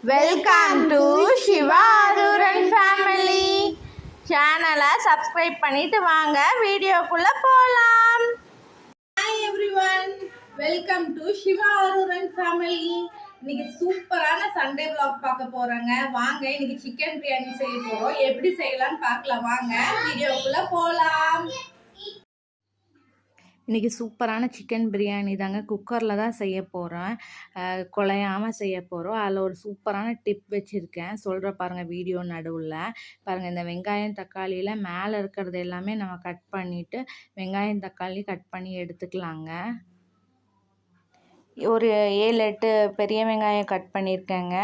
Welcome to Shiva Aruran family சேனலை subscribe பண்ணிட்டு வாங்க வீடியோக்குள்ள போகலாம். Hi everyone, welcome to Shiva Aruran family. இன்னைக்கு சூப்பரான சண்டே vlog பார்க்க போறோங்க. வாங்க, இன்னைக்கு சிக்கன் பிரியாணி செய்ய போறோம். எப்படி செய்யலாம்னு பார்க்கலாம். வாங்க வீடியோக்குள்ள போகலாம். இன்றைக்கி சூப்பரான சிக்கன் பிரியாணி தாங்க. குக்கரில் தான் செய்ய போகிறேன், குழையாமல் செய்ய போகிறோம். அதில் ஒரு சூப்பரான டிப் வச்சுருக்கேன், சொல்கிற பாருங்கள் வீடியோ நடுவில். பாருங்கள், இந்த வெங்காயம் தக்காளியில் மேலே இருக்கிறது எல்லாமே நம்ம கட் பண்ணிவிட்டு வெங்காயம் தக்காளி கட் பண்ணி எடுத்துக்கலாங்க. ஒரு 7-8 பெரிய வெங்காயம் கட் பண்ணியிருக்கேங்க.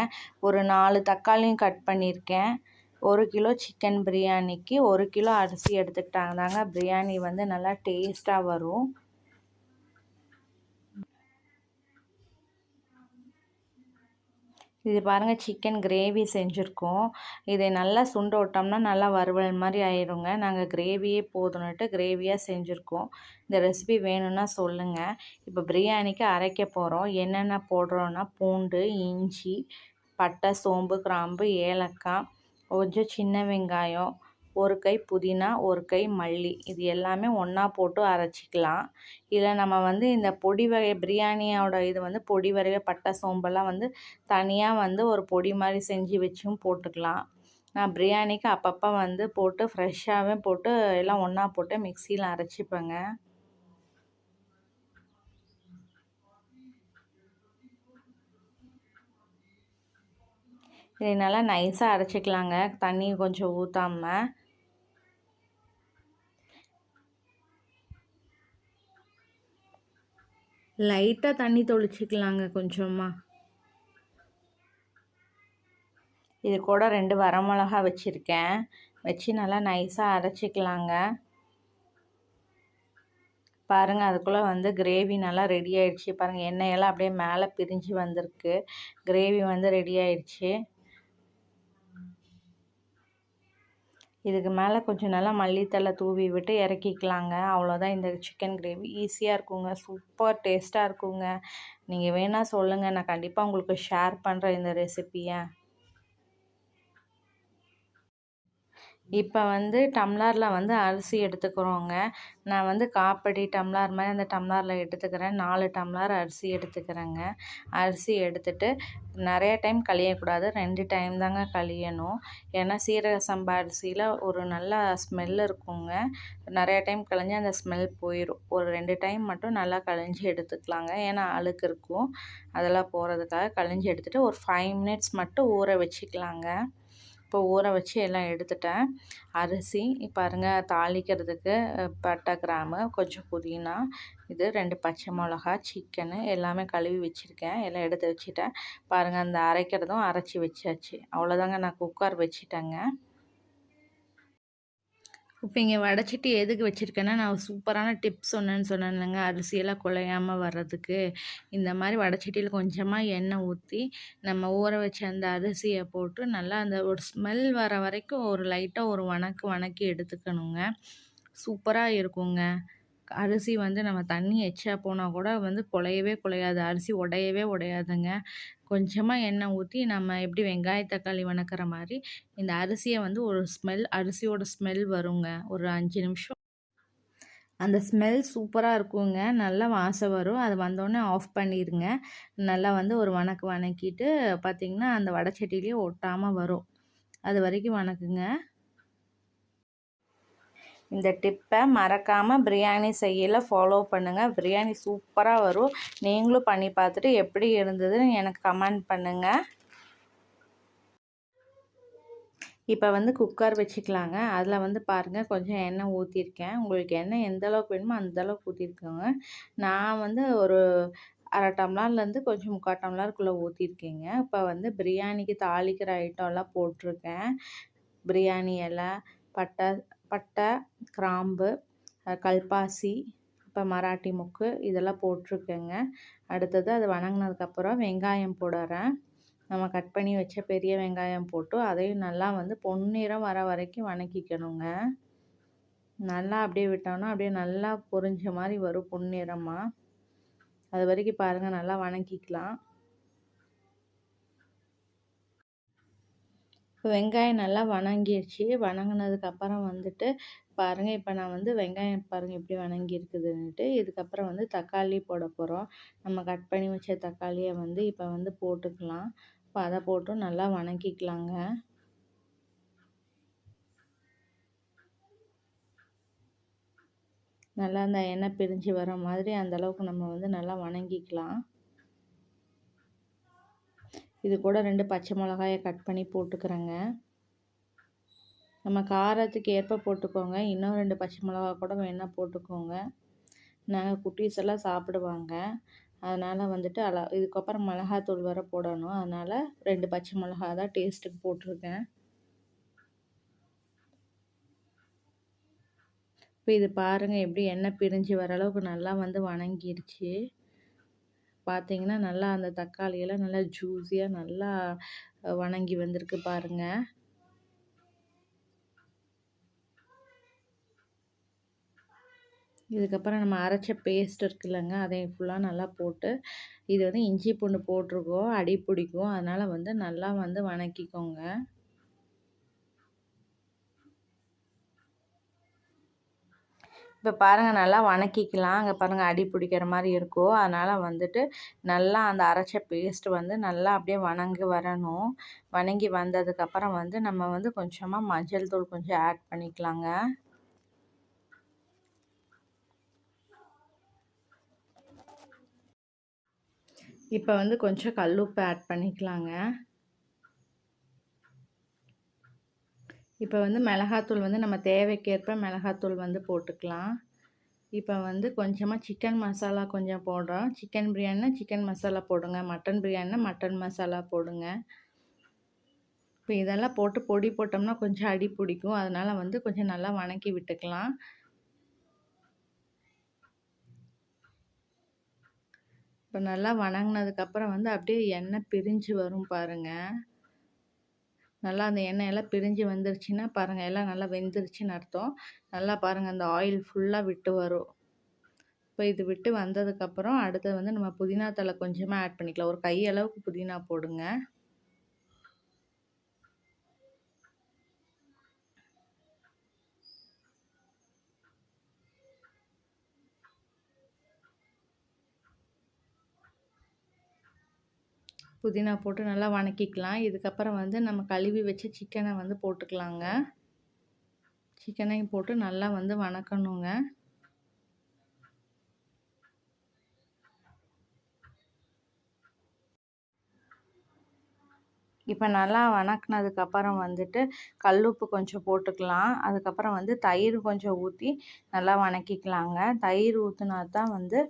ஒரு 4 தக்காளியும் கட் பண்ணியிருக்கேன். 1 கிலோ சிக்கன் பிரியாணிக்கு 1 கிலோ அரிசி எடுத்துக்கிட்டாங்க தாங்க பிரியாணி வந்து நல்லா டேஸ்ட்டாக வரும். இது பாருங்கள், சிக்கன் கிரேவி செஞ்சுருக்கோம். இதை நல்லா சுண்ட விட்டோம்னா நல்லா வறுவல் மாதிரி ஆயிடுங்க. நாங்கள் கிரேவியே போதுன்னுட்டு கிரேவியாக செஞ்சுருக்கோம். இந்த ரெசிபி வேணும்னா சொல்லுங்கள். இப்போ பிரியாணிக்கு அரைக்க போகிறோம். என்னென்ன போடுறோன்னா பூண்டு, இஞ்சி, பட்டை, சோம்பு, கிராம்பு, ஏலக்காய், கொஞ்சம் சின்ன வெங்காயம், 1 கை புதினா, 1 கை மல்லி, இது எல்லாமே ஒன்றா போட்டு அரைச்சிக்கலாம். இதில் நம்ம வந்து இந்த பொடி வகை பிரியாணியோட இது வந்து பொடி வகை பட்டை சோம்பெல்லாம் வந்து தனியாக வந்து ஒரு பொடி மாதிரி செஞ்சு வச்சும் போட்டுக்கலாம். நான் பிரியாணிக்கு அப்பப்போ வந்து போட்டு ஃப்ரெஷ்ஷாகவே போட்டு எல்லாம் ஒன்றா போட்டு மிக்சியில் அரைச்சிப்பேங்க. இதை நல்லா நைஸாக அரைச்சிக்கலாங்க, தண்ணி கொஞ்சம் ஊற்றாமல். லைட்டாக தண்ணி தொளிச்சிக்கலாங்க கொஞ்சமாக. இது கூட 2 வரமிளகா வச்சுருக்கேன், வச்சு நல்லா நைஸாக அரைச்சிக்கலாங்க. பாருங்கள், அதுக்குள்ளே வந்து கிரேவி நல்லா ரெடி ஆயிடுச்சு. பாருங்கள், எண்ணெயெல்லாம் அப்படியே மேலே பிரிஞ்சு வந்திருக்கு. கிரேவி வந்து ரெடி ஆயிடுச்சு. இதுக்கு மேலே கொஞ்சம் நல்லா மல்லித்தலை தூவி விட்டு இறக்கிக்கலாங்க. அவ்வளோதான், இந்த சிக்கன் கிரேவி ஈஸியாக இருக்குங்க, சூப்பர் டேஸ்ட்டாக இருக்குங்க. நீங்கள் வேணால் சொல்லுங்கள், நான் கண்டிப்பாக உங்களுக்கு ஷேர் பண்ணுறேன் இந்த ரெசிப்பியை. இப்போ வந்து டம்ளரில் வந்து அரிசி எடுத்துக்கிறோங்க. நான் வந்து காப்படி டம்ளர் மாதிரி அந்த டம்ளரில் எடுத்துக்கிறேன். 4 டம்ளர் அரிசி எடுத்துக்கிறேங்க. அரிசி எடுத்துகிட்டு நிறைய டைம் கழியக்கூடாது, 2 டைம் தாங்க கழியணும். ஏன்னா சீரக சம்பா அரிசியில் ஒரு நல்ல ஸ்மெல் இருக்குங்க. நிறைய டைம் கழிஞ்சு அந்த ஸ்மெல் போயிடும். ஒரு 2 டைம் மட்டும் நல்லா கழிஞ்சி எடுத்துக்கலாங்க. ஏன்னா அழுக்கு இருக்கும், அதெல்லாம் போகிறதுக்காக கழிஞ்சி எடுத்துகிட்டு ஒரு 5 மினிட்ஸ் மட்டும் ஊற வச்சுக்கலாங்க. இப்போ ஊற வச்சு எல்லாம் எடுத்துட்டேன். அரிசி பாருங்கள், தாளிக்கிறதுக்கு பட்டை, கிராம்பு, கொஞ்சம் புதினா, இது 2 பச்சை மிளகா, சிக்கனு எல்லாமே கழுவி வச்சுருக்கேன், எல்லாம் எடுத்து வச்சுட்டேன். பாருங்கள், அந்த அரைக்கிறதும் அரைச்சி வச்சாச்சு. அவ்வளோதாங்க, நான் குக்கர் வச்சுட்டேங்க. இப்போ இங்கே வடைச்சட்டி எதுக்கு வச்சுருக்கேன்னா, நான் சூப்பரான டிப்ஸ் சொன்னேன்லங்க, அரிசியெல்லாம் குழையாமல் வர்றதுக்கு. இந்த மாதிரி வடைச்சட்டியில் கொஞ்சமாக எண்ணெய் ஊற்றி நம்ம ஊற வச்ச அந்த அரிசியை போட்டு நல்லா அந்த ஒரு ஸ்மெல் வர வரைக்கும் ஒரு லைட்டாக ஒரு வணக்கி எடுத்துக்கணுங்க. சூப்பராக இருக்குங்க. அரிசி வந்து நம்ம தண்ணி எச்சா போனால் கூட வந்து குழையாது, அரிசி உடையாதுங்க. கொஞ்சமாக எண்ணெய் ஊற்றி நம்ம எப்படி வெங்காய தக்காளி வணக்கிற மாதிரி இந்த அரிசியை வந்து ஒரு அரிசியோட ஸ்மெல் வருங்க. ஒரு 5 நிமிஷம் அந்த ஸ்மெல் சூப்பராக இருக்குங்க, நல்லா வாசம் வரும். அது வந்தோடனே ஆஃப் பண்ணிடுங்க. நல்லா வந்து ஒரு வணக்கிட்டு பார்த்திங்கன்னா அந்த வடைச்சட்டிலேயே ஒட்டாமல் வரும். அது வரைக்கும் வணக்குங்க. இந்த டிப்பை மறக்காமல் பிரியாணி செய்யல ஃபாலோ பண்ணுங்கள். பிரியாணி சூப்பராக வரும். நீங்களும் பண்ணி பார்த்துட்டு எப்படி இருந்ததுன்னு எனக்கு கமெண்ட் பண்ணுங்கள். இப்போ வந்து குக்கர் வச்சுக்கலாங்க. அதில் வந்து பாருங்கள், கொஞ்சம் எண்ணெய் ஊற்றிருக்கேன். உங்களுக்கு எண்ணெய் எந்த அளவுக்கு வேணுமோ அந்தளவுக்கு ஊற்றிருக்கோங்க. நான் வந்து ஒரு 1/2 டம்ளர்லேருந்து கொஞ்சம் 3/4 டம்ளருக்குள்ளே ஊற்றிருக்கேங்க. இப்போ வந்து பிரியாணிக்கு தாளிக்கிற ஐட்டம்லாம் போட்டிருக்கேன். பிரியாணி இலை, பட்டை, கிராம்பு, கல்பாசி, இப்போ மராட்டி மொக்கு, இதெல்லாம் போட்டிருக்கேங்க. அடுத்தது அது வணங்கினதுக்கப்புறம் வெங்காயம் போடுறேன். நம்ம கட் பண்ணி வச்ச பெரிய வெங்காயம் போட்டு அதையும் நல்லா வந்து பொன்னிறம் வர வரைக்கும் வணக்கிக்கணுங்க. நல்லா அப்படியே விட்டோம்னா அப்படியே நல்லா பொரிஞ்ச மாதிரி வரும் பொன்னிறமாக. அது வரைக்கும் பாருங்கள், நல்லா வணக்கிக்கலாம். இப்போ வெங்காயம் நல்லா வணங்கிடுச்சு. வணங்குனதுக்கப்புறம் வந்துட்டு பாருங்கள், இப்போ நான் வந்து வெங்காயம் பாருங்கள் எப்படி வணங்கி இருக்குதுன்னுட்டு. இதுக்கப்புறம் வந்து தக்காளி போட போகிறோம். நம்ம கட் பண்ணி வச்ச தக்காளியை வந்து இப்போ வந்து போட்டுக்கலாம். இப்போ அதை போட்டு நல்லா வணக்கிக்கலாங்க. நல்லா அந்த எண்ணெய் பிரிஞ்சு வர மாதிரி அந்தளவுக்கு நம்ம வந்து நல்லா வணங்கிக்கலாம். இது கூட 2 பச்சை மிளகாயை கட் பண்ணி போட்டுக்கிறேங்க. நம்ம காரத்துக்கு ஏற்ப போட்டுக்கோங்க. இன்னும் 2 பச்சை மிளகா கூட வேணால் போட்டுக்கோங்க. நாங்கள் குட்டீஸ் எல்லாம் சாப்பிடுவாங்க. அதனால் வந்துட்டு இதுக்கப்புறம் மிளகாத்தூள் வேறு போடணும். அதனால் 2 பச்சை மிளகா தான் டேஸ்ட்டுக்கு போட்டிருக்கேன். இப்போ இது பாருங்கள் எப்படி எண்ணெய் பிரிஞ்சு வர அளவுக்கு நல்லா வந்து வணங்கிடுச்சு. பார்த்தீங்கன்னா நல்லா அந்த தக்காளியெல்லாம் நல்லா ஜூஸியாக நல்லா வணங்கி வந்திருக்கு பாருங்கள். இதுக்கப்புறம் நம்ம அரைச்ச பேஸ்ட் இருக்குல்லங்க, அதையும் ஃபுல்லாக நல்லா போட்டு, இது வந்து இஞ்சி பூண்டு போட்டிருக்கோம், அடி பிடிக்கும். அதனால் வந்து நல்லா வந்து வணக்கிக்கோங்க. இப்போ பாருங்கள் நல்லா வணக்கிக்கலாம். அங்கே பாருங்கள் அடி பிடிக்கிற மாதிரி இருக்கும். அதனால் வந்துட்டு நல்லா அந்த அரைச்ச பேஸ்ட் வந்து நல்லா அப்படியே வணங்கி வரணும். வணங்கி வந்ததுக்கப்புறம் வந்து நம்ம வந்து கொஞ்சமாக மஞ்சள் தூள் கொஞ்சம் ஆட் பண்ணிக்கலாங்க. இப்போ வந்து கொஞ்சம் கல்லுப்பு ஆட் பண்ணிக்கலாங்க. இப்போ வந்து மிளகாத்தூள் வந்து நம்ம தேவைக்கேற்ப மிளகாத்தூள் வந்து போட்டுக்கலாம். இப்போ வந்து கொஞ்சமாக சிக்கன் மசாலா கொஞ்சம் போடுறோம். சிக்கன் பிரியாணினா சிக்கன் மசாலா போடுங்க. மட்டன் பிரியாணினா மட்டன் மசாலா போடுங்க. இப்போ இதெல்லாம் போட்டு பொடி போட்டோம்னா கொஞ்சம் அடி பிடிக்கும். அதனால் வந்து கொஞ்சம் நல்லா வணக்கி விட்டுக்கலாம். இப்போ நல்லா வணங்கினதுக்கப்புறம் வந்து அப்படியே எண்ணெய் பிரிஞ்சு வரும் பாருங்கள். நல்லா அந்த எண்ணெயெல்லாம் பிரிஞ்சு வந்துருச்சுன்னா பாருங்கள் எல்லாம் நல்லா வெந்துருச்சுன்னு அர்த்தம். நல்லா பாருங்கள் அந்த ஆயில் ஃபுல்லாக விட்டு வரும். இப்போ இது விட்டு வந்ததுக்கப்புறம் அடுத்தது வந்து நம்ம புதினா தழை கொஞ்சமாக ஆட் பண்ணிக்கலாம். ஒரு கை அளவுக்கு புதினா போடுங்க. புதினா போட்டு நல்லா வணக்கிக்கலாம். இதுக்கப்புறம் வந்து நம்ம கழுவி வச்சு சிக்கனை வந்து போட்டுக்கலாங்க. சிக்கனையும் போட்டு நல்லா வந்து வணக்கணுங்க. இப்போ நல்லா வணக்கினதுக்கப்புறம் வந்துட்டு கல்லுப்பு கொஞ்சம் போட்டுக்கலாம். அதுக்கப்புறம் வந்து தயிர் கொஞ்சம் ஊற்றி நல்லா வணக்கிக்கலாங்க. தயிர் ஊற்றினா தான் வந்து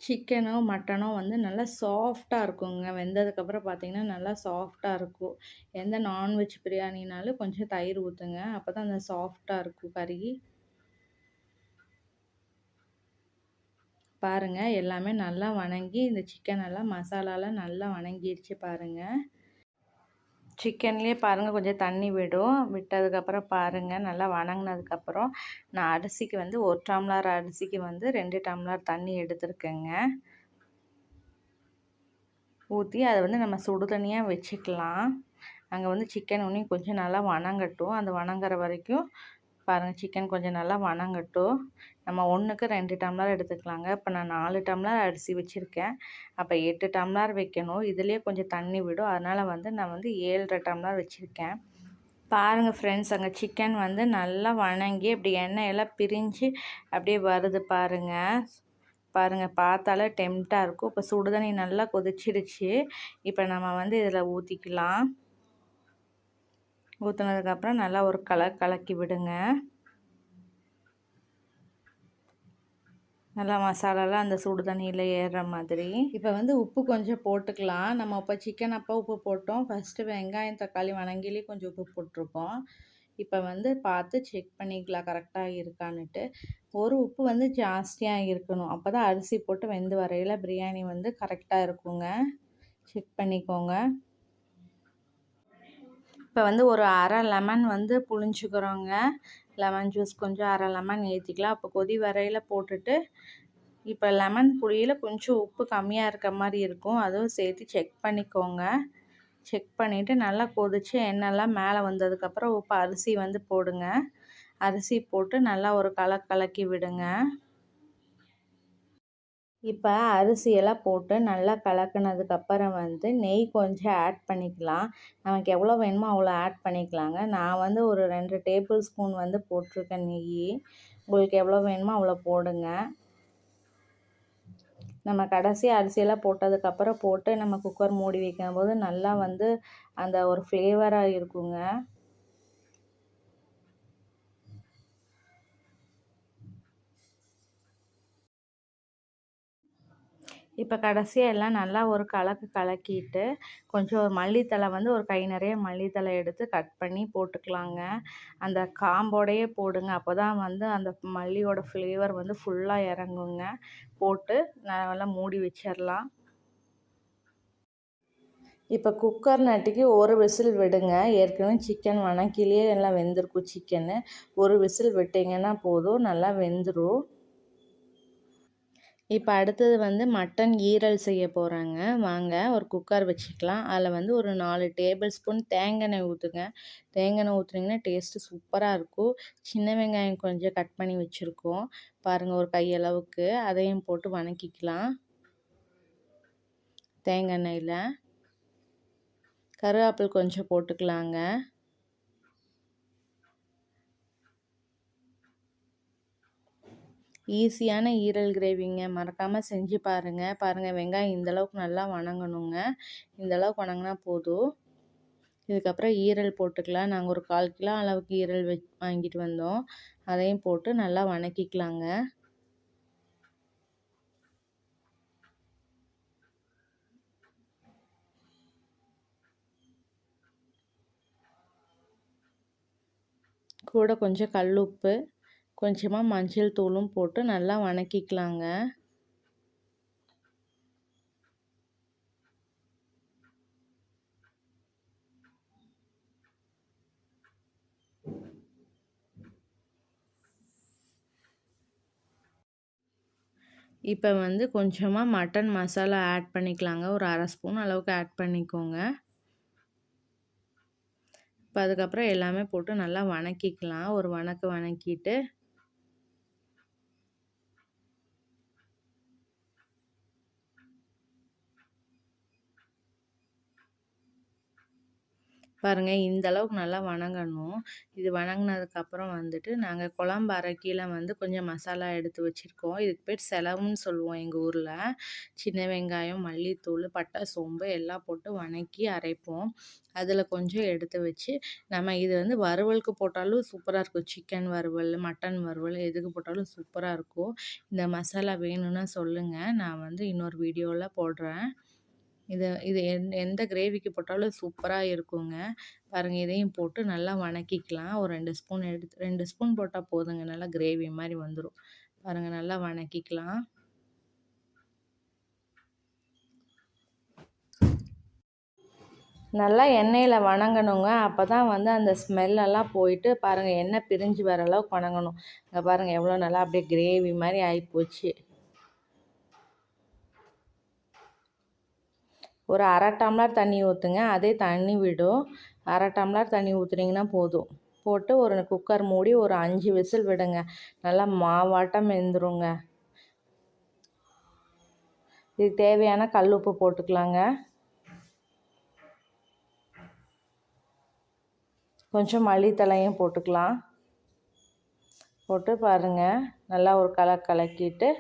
சிக்கனும் மட்டனும் வந்து நல்லா சாஃப்டாக இருக்குங்க. வெந்ததுக்கப்புறம் பார்த்திங்கன்னா நல்லா சாஃப்டாக இருக்கும். எந்த நான்வெஜ் பிரியாணினாலும் கொஞ்சம் தயிர் ஊற்றுங்க. அப்போ தான் அந்த சாஃப்டாக இருக்கும் கறி. பாருங்கள் எல்லாமே நல்லா வணங்கி இந்த சிக்கனெல்லாம் மசாலாலாம் நல்லா வணங்கிடுச்சு பாருங்கள். சிக்கன்லேயே பாருங்கள் கொஞ்சம் தண்ணி விடும். விட்டதுக்கப்புறம் பாருங்கள் நல்லா வணங்கினதுக்கப்புறம் நான் அரிசிக்கு வந்து 1 டம்ளர் அரிசிக்கு வந்து 2 டம்ளர் தண்ணி எடுத்துருக்கேங்க. ஊற்றி அதை வந்து நம்ம சுடு தண்ணியாக வச்சுக்கலாம். அங்கே வந்து சிக்கன் இன்னும் கொஞ்சம் நல்லா வணங்கட்டும். அந்த வணங்குற வரைக்கும் பாருங்கள் சிக்கன் கொஞ்சம் நல்லா வணங்கட்டும். நம்ம 1க்கு 2 டம்ளர் எடுத்துக்கலாங்க. இப்போ நான் 4 டம்ளர் அரிசி வச்சுருக்கேன். அப்போ 8 டம்ளர் வைக்கணும். இதுலேயே கொஞ்சம் தண்ணி விடும். அதனால் வந்து நான் வந்து 7.5 டம்ளர் வச்சுருக்கேன். பாருங்கள் ஃப்ரெண்ட்ஸ், அங்கே சிக்கன் வந்து நல்லா வணங்கி அப்படி எண்ணெயெல்லாம் பிரிஞ்சு அப்படியே வருது பாருங்கள். பாருங்கள் பார்த்தாலே டெம்ட்டாக இருக்கும். இப்போ சுடுதண்ணி நல்லா கொதிச்சிடுச்சு. இப்போ நம்ம வந்து இதில் ஊற்றிக்கலாம். ஊற்றுனதுக்கப்புறம் நல்லா ஒரு கலக்கி விடுங்க. நல்லா மசாலாலாம் அந்த சுடு தண்ணியில் ஏறுற மாதிரி. இப்போ வந்து உப்பு கொஞ்சம் போட்டுக்கலாம். நம்ம இப்போ சிக்கன் அப்போ உப்பு போட்டோம். ஃபஸ்ட்டு வெங்காயம் தக்காளி வணங்கிலே கொஞ்சம் உப்பு போட்டிருக்கோம். இப்போ வந்து பார்த்து செக் பண்ணிக்கலாம் கரெக்டாக இருக்கான்னுட்டு. ஒரு உப்பு வந்து ஜாஸ்தியாக இருக்கணும். அப்போ தான் அரிசி போட்டு வெந்து வரையில் பிரியாணி வந்து கரெக்டாக இருக்குங்க. செக் பண்ணிக்கோங்க. இப்போ வந்து ஒரு அரை லெமன் வந்து புழிஞ்சுக்கிறோங்க. லெமன் ஜூஸ் கொஞ்சம் அரை லெமன் ஏற்றிக்கலாம். அப்போ கொதி வரையில் போட்டுட்டு இப்போ லெமன் புளியில் கொஞ்சம் உப்பு கம்மியாக இருக்க மாதிரி இருக்கும். அதுவும் சேர்த்து செக் பண்ணிக்கோங்க. செக் பண்ணிவிட்டு நல்லா கொதித்து எண்ணெய்லாம் மேலே வந்ததுக்கப்புறம் அரிசி வந்து போடுங்க. அரிசி போட்டு நல்லா ஒரு கலக்கி விடுங்க. இப்போ அரிசியெல்லாம் போட்டு நல்லா கலக்குனதுக்கப்புறம் வந்து நெய் கொஞ்சம் ஆட் பண்ணிக்கலாம். நமக்கு எவ்வளோ வேணுமோ அவ்வளோ ஆட் பண்ணிக்கலாங்க. நான் வந்து ஒரு 2 டேபிள் ஸ்பூன் வந்து போட்டிருக்கேன் நெய். உங்களுக்கு எவ்வளோ வேணுமோ அவ்வளோ போடுங்க. நம்ம கடைசி அரிசியெல்லாம் போட்டதுக்கப்புறம் போட்டு நம்ம குக்கர் மூடி வைக்கும்போது நல்லா வந்து அந்த ஒரு ஃப்ளேவராக இருக்குங்க. இப்போ கடைசியாக எல்லாம் நல்லா ஒரு கலக்கிட்டு கொஞ்சம் ஒரு மல்லித்தழை வந்து ஒரு கை நிறைய மல்லித்தழை எடுத்து கட் பண்ணி போட்டுக்கலாங்க. அந்த காம்போடையே போடுங்க. அப்போ தான் வந்து அந்த மல்லியோட ஃப்ளேவர் வந்து ஃபுல்லாக இறங்குங்க. போட்டு நல்லா மூடி வச்சிடலாம். இப்போ குக்கர் நட்டிக்கு ஒரு விசில் விடுங்க. ஏற்கனவே சிக்கன் வணக்கிலேயே எல்லாம் வெந்திருக்கும் சிக்கனு. ஒரு விசில் விட்டிங்கன்னா போதும், நல்லா வெந்துடும். இப்போ அடுத்தது வந்து மட்டன் ஈரல் செய்ய போகிறாங்க. வாங்க ஒரு குக்கர் வச்சுக்கலாம். அதில் வந்து ஒரு 4 டேபிள் ஸ்பூன் தேங்காய் எண்ணெய் ஊற்றுங்க. தேங்காய் எண்ணெய் ஊற்றுனீங்கன்னா டேஸ்ட்டு சூப்பராக இருக்கும். சின்ன வெங்காயம் கொஞ்சம் கட் பண்ணி வச்சுருக்கோம் பாருங்கள், ஒரு கையளவுக்கு. அதையும் போட்டு வணக்கிக்கலாம். தேங்காய் எண்ணெயில் கருவேப்பிலை கொஞ்சம் போட்டுக்கலாங்க. ஈஸியான ஈரல் கிரேவிங்க, மறக்காமல் செஞ்சு பாருங்கள். வெங்காயம் இந்தளவுக்கு நல்லா வணங்கணுங்க. இந்தளவுக்கு வணங்கினா போதும். இதுக்கப்புறம் ஈரல் போட்டுக்கலாம். நாங்கள் ஒரு 1/4 கிலோ அளவுக்கு ஈரல் வாங்கிட்டு வந்தோம். அதையும் போட்டு நல்லா வணக்கிக்கலாங்க. கூட கொஞ்சம் கல்லுப்பு, கொஞ்சமாக மஞ்சள் தூளும் போட்டு நல்லா வணக்கிக்கலாங்க. இப்போ வந்து கொஞ்சமாக மட்டன் மசாலா ஆட் பண்ணிக்கலாங்க. ஒரு 1/2 ஸ்பூன் அளவுக்கு ஆட் பண்ணிக்கோங்க. இப்போ அதுக்கப்புறம் எல்லாமே போட்டு நல்லா வணக்கிக்கலாம். ஒரு வணக்கிட்டு பாருங்கள், இந்த அளவுக்கு நல்லா வணங்கணும். இது வணங்கினதுக்கப்புறம் வந்துட்டு நாங்கள் குழம்பு அரைக்கையில் வந்து கொஞ்சம் மசாலா எடுத்து வச்சுருக்கோம். இதுக்கு பேர் செலவுன்னு சொல்லுவோம் எங்கள் ஊரில். சின்ன வெங்காயம், மல்லித்தூள், பட்டை, சோம்பு எல்லாம் போட்டு வணக்கி அரைப்போம். அதில் கொஞ்சம் எடுத்து வச்சு நம்ம இது வந்து வறுவலுக்கு போட்டாலும் சூப்பராக இருக்கும். சிக்கன் வறுவல், மட்டன் வறுவல் எதுக்கு போட்டாலும் சூப்பராக இருக்கும். இந்த மசாலா வேணும்னா சொல்லுங்கள், நான் வந்து இன்னொரு வீடியோவில் போடுறேன். இது எந்த கிரேவிக்கு போட்டாலும் சூப்பராக இருக்குங்க. பாருங்கள், இதையும் போட்டு நல்லா வணக்கிக்கலாம். ஒரு 2 ஸ்பூன் போட்டால் போதுங்க, நல்லா கிரேவி மாதிரி வந்துடும். பாருங்கள், நல்லா வணக்கிக்கலாம். நல்லா எண்ணெயில் வணங்கணுங்க. அப்போ தான் வந்து அந்த ஸ்மெல்லெல்லாம் போயிட்டு பாருங்கள், எண்ணெய் பிரிஞ்சு வர அளவுக்கு வணங்கணும். இங்கே பாருங்கள், எவ்வளோ நல்லா அப்படியே கிரேவி மாதிரி ஆகிப்போச்சு. ஒரு 1/2 டம்ளர் தண்ணி ஊற்றுங்க. அதே தண்ணி விடும். 1/2 டம்ளர் தண்ணி ஊற்றுனீங்கன்னா போதும். போட்டு ஒரு குக்கர் மூடி ஒரு 5 விசில் விடுங்க. நல்லா மாவாட்டம் வெந்துருங்க. இதுக்கு தேவையான கல் உப்பு போட்டுக்கலாங்க. கொஞ்சம் மல்லித்தழையும் போட்டுக்கலாம். போட்டு பாருங்கள், நல்லா ஒரு கலக்கிட்டு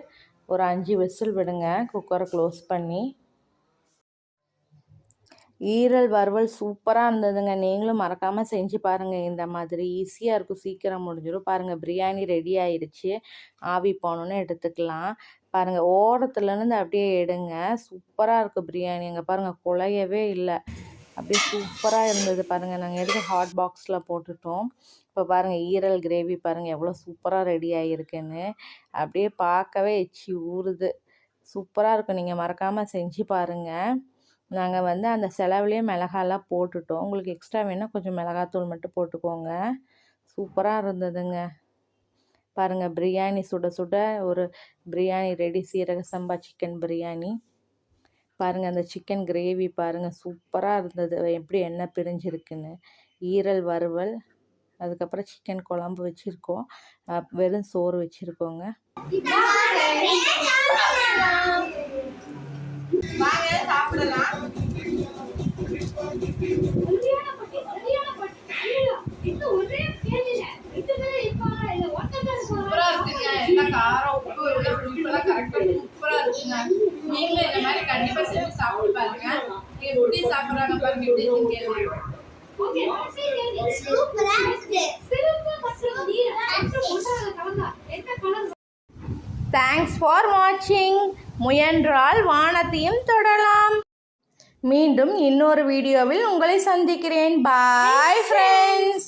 ஒரு 5 விசில் விடுங்க. குக்கரை க்ளோஸ் பண்ணி. ஈரல் வறுவல் சூப்பராக இருந்ததுங்க. நீங்களும் மறக்காமல் செஞ்சு பாருங்கள். இந்த மாதிரி ஈஸியாக இருக்கும், சீக்கிரம் முடிஞ்சிடும். பாருங்கள், பிரியாணி ரெடி ஆயிடுச்சு. ஆவி போனோன்னு எடுத்துக்கலாம். பாருங்கள், ஓரத்துலேருந்து அப்படியே எடுங்க. சூப்பராக இருக்குது பிரியாணி. அங்கே பாருங்கள், குழையவே இல்லை. அப்படியே சூப்பராக இருந்தது. பாருங்கள், நாங்கள் எடுத்து ஹாட் பாக்ஸில் போட்டுட்டோம். இப்போ பாருங்கள், ஈரல் கிரேவி பாருங்கள் எவ்வளோ சூப்பராக ரெடி ஆகிருக்குன்னு. அப்படியே பார்க்கவே எச்சி ஊறுது. சூப்பராக இருக்கும். நீங்கள் மறக்காமல் செஞ்சு பாருங்கள். நாங்கள் வந்து அந்த செலவுலேயே மிளகாலாம் போட்டுட்டோம். உங்களுக்கு எக்ஸ்ட்ரா வேணால் கொஞ்சம் மிளகாத்தூள் மட்டும் போட்டுக்கோங்க. சூப்பராக இருந்ததுங்க. பாருங்கள், பிரியாணி சுட சுட ஒரு பிரியாணி ரெடி. சீரக சம்பா சிக்கன் பிரியாணி. பாருங்கள் அந்த சிக்கன் கிரேவி பாருங்கள் சூப்பராக இருந்தது, எப்படி எண்ணெய் பிரிஞ்சிருக்குன்னு. ஈரல் வறுவல், அதுக்கப்புறம் சிக்கன் குழம்பு வச்சுருக்கோம், வெறும் சோறு வச்சுருக்கோங்க. சாப்பிடலாம். சூப்பரா இருக்குங்க. எல்லாம் காரம் உப்பு எல்லாம் புளிப்பெல்லாம் கரெக்டா சூப்பரா இருக்குங்க. நீங்களும் இந்த மாதிரி கண்டிப்பா செஞ்சு சாப்பிட்டு பாருங்க. எப்படி சாப்பிடுறாங்க பாருங்க, எப்படி கேளுங்க. தேங்க்ஸ் ஃபார் வாட்சிங். முயன்றால் வானத்தையும் தொடலாம். மீண்டும் இன்னொரு வீடியோவில் உங்களை சந்திக்கிறேன். Bye friends.